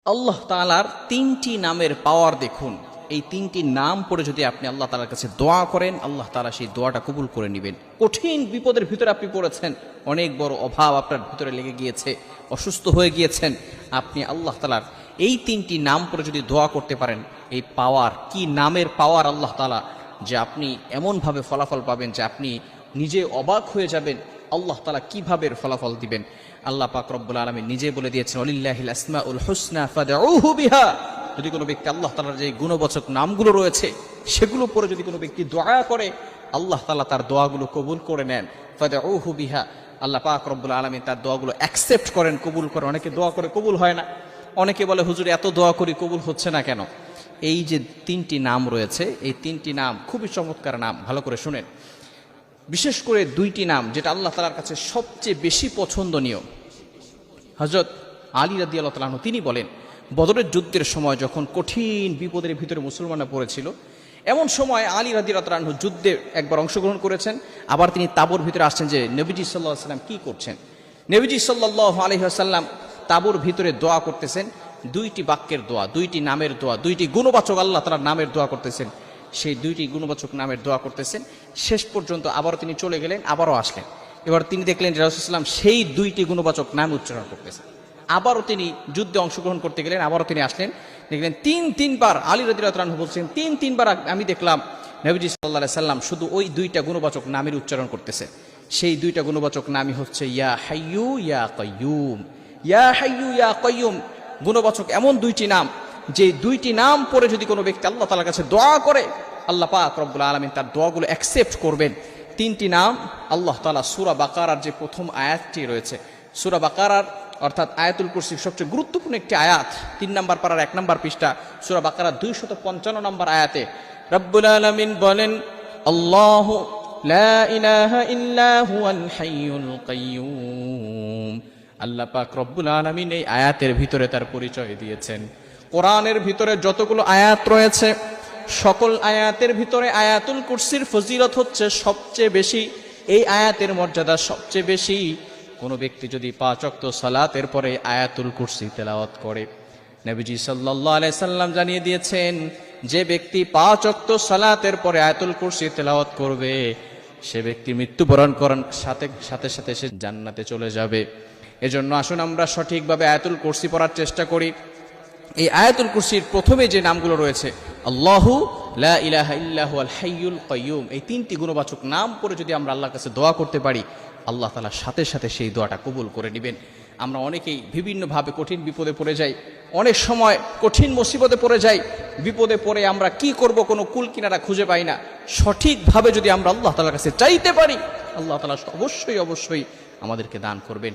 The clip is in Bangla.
আল্লাহ তাআলার তিনটি নামের পাওয়ার দেখুন। এই তিনটি নাম পড়ে যদি আপনি আল্লাহ তাআলার কাছে দোয়া করেন, আল্লাহ তাআলা সেই দোয়াটা কবুল করে নেবেন। কঠিন বিপদের ভিতরে আপনি পড়েছেন, অনেক বড় অভাব আপনার ভিতরে লেগে গিয়েছে, অসুস্থ হয়ে গিয়েছেন, আপনি আল্লাহ তাআলার এই তিনটি নাম পড়ে যদি দোয়া করতে পারেন, এই পাওয়ার কি নামের পাওয়ার আল্লাহ তাআলা, যে আপনি এমনভাবে ফলাফল পাবেন যে আপনি নিজে অবাক হয়ে যাবেন আল্লাহ তাআলা কিভাবে ফলাফল দিবেন। আল্লাহ পাক রব্বুল আলামিন নিজে বলে দিয়েছেন, ওয়ালিল্লাহিল আসমাউল হুসনা ফাদউহু বিহা। যদি কোনো ব্যক্তি আল্লাহ তাআলার যে গুণবাচক নামগুলো রয়েছে সেগুলো পরে যদি কোনো ব্যক্তি দোয়া করে, আল্লাহ তাআলা তার দোয়াগুলো কবুল করে নেন। ফাদউহু বিহা, আল্লাহ পাক রব্বুল আলামিন তার দোয়াগুলো অ্যাকসেপ্ট করেন, কবুল করেন। অনেকে দোয়া করে কবুল হয় না, অনেকে বলে হুজুর এত দোয়া করি কবুল হচ্ছে না কেন? এই যে তিনটি নাম রয়েছে, এই তিনটি নাম খুবই চমৎকার নাম, ভালো করে শুনেন। বিশেষ করে দুইটি নাম যেটা আল্লাহ তাআলার কাছে সবচেয়ে বেশি পছন্দনীয়। হযরত আলী রাদিয়াল্লাহু তাআলা আনহু তিনি বলেন, বদরের যুদ্ধের সময় যখন কঠিন বিপদের ভিতরে মুসলমানরা পড়েছিল, এমন সময় আলী রাদিয়াল্লাহু তাআলা আনহু যুদ্ধে একবার অংশগ্রহণ করেছেন, আবার তিনি তাঁবুর ভিতরে আসছেন যে নবীজি সাল্লাল্লাহু আলাইহি ওয়াসাল্লাম কি করছেন। নবীজি সাল্লাল্লাহু আলাইহি ওয়াসাল্লাম তাঁবুর ভিতরে দোয়া করতেছেন, দুইটি বাক্যের দোয়া, দুইটি নামের দোয়া, দুইটি গুণবাচক আল্লাহ তাআলার নামের দোয়া করতেছেন। সেই দুইটি গুণবাচক নামের দোয়া করতেছেন, শেষ পর্যন্ত আবারও তিনি চলে গেলেন, আবারও আসলেন। এবার তিনি দেখলেন যে রাসূলুল্লাহ সাল্লাল্লাহু আলাইহি ওয়াসাল্লাম সেই দুইটি গুণবাচক নাম উচ্চারণ করতেছেন। আবারও তিনি যুদ্ধে অংশগ্রহণ করতে গেলেন, আবারও তিনি আসলেন, দেখলেন তিনবার আলী রাদিয়াল্লাহু তাআলা আনহু বলছেন, তিনবার আমি দেখলাম নবীজি সাল্লাল্লাহু আলাইহি ওয়াসাল্লাম শুধু ওই দুইটা গুণবাচক নামের উচ্চারণ করতেছে। সেই দুইটা গুণবাচক নামই হচ্ছে ইয়া হাইয়্যু ইয়া কাইয়্যুম। ইয়া হাইয়্যু ইয়া কাইয়্যুম গুণবাচক এমন দুইটি নাম, যে দুইটি নাম পড়ে যদি কোনো ব্যক্তি আল্লাহ তাআলার কাছে দোয়া করে, আল্লাহ পাক রব্বুল আলামিন তার দোয়াগুলো অ্যাকসেপ্ট করবেন। তিনটি নাম আল্লাহ তাআলা সূরা বাকারার যে প্রথম আয়াতটি রয়েছে, সূরা বাকারার অর্থাৎ আয়াতুল কুরসির সবচেয়ে গুরুত্বপূর্ণ একটি আয়াত, ৩ নম্বর পারার ১ নম্বর পৃষ্ঠা, সূরা বাকারার ২৫৫ নম্বর আয়াতে রব্বুল আলামিন বলেন, আল্লাহু লা ইলাহা ইল্লা হুয়াল হাইয়ুল কাইয়্যুম। আল্লাহ পাক রব্বুল আলামিন এই আয়াতের ভিতরে তার পরিচয় দিয়েছেন। কোরআনের ভিতরে যতগুলো আয়াত রয়েছে, সকল আয়াতের ভিতরে আয়াতুল কুরসির ফজিলত হচ্ছে সবচেয়ে বেশি, এই আয়াতের মর্যাদা সবচেয়ে বেশি। কোনো ব্যক্তি যদি ৫ ওয়াক্ত সালাতের পরে আয়াতুল কুরসি তেলাওয়াত করে, নবীজি সাল্লাল্লাহু আলাইহি সাল্লাম জানিয়ে দিয়েছেন, যে ব্যক্তি ৫ ওয়াক্ত সালাতের পরে আয়াতুল কুরসি তেলাওয়াত করবে, সে ব্যক্তি মৃত্যুবরণ করার সাথে সাথে সে জান্নাতে চলে যাবে। এজন্য আসুন আমরা সঠিকভাবে আয়াতুল কুরসি পড়ার চেষ্টা করি। এই আয়াতুল কুরসির প্রথমে যে নামগুলো রয়েছে, আল্লাহু লা ইলাহা ইল্লা হুয়াল হাইয়ুল কাইয়্যুম, এই তিনটি গুণবাচক নাম পড়ে যদি আমরা আল্লাহর কাছে দোয়া করতে পারি, আল্লাহ তাআলা সাথে সাথে সেই দোয়াটা কবুল করে নেবেন। আমরা অনেকেই বিভিন্নভাবে কঠিন বিপদে পড়ে যাই, অনেক সময় কঠিন মুসিবতে পড়ে যাই, বিপদে পড়ে আমরা কি করব কোনো কুল কিনারা খুঁজে পাই না। সঠিকভাবে যদি আমরা আল্লাহ তাআলার কাছে চাইতে পারি, আল্লাহ তাআলা অবশ্যই আমাদেরকে দান করবেন।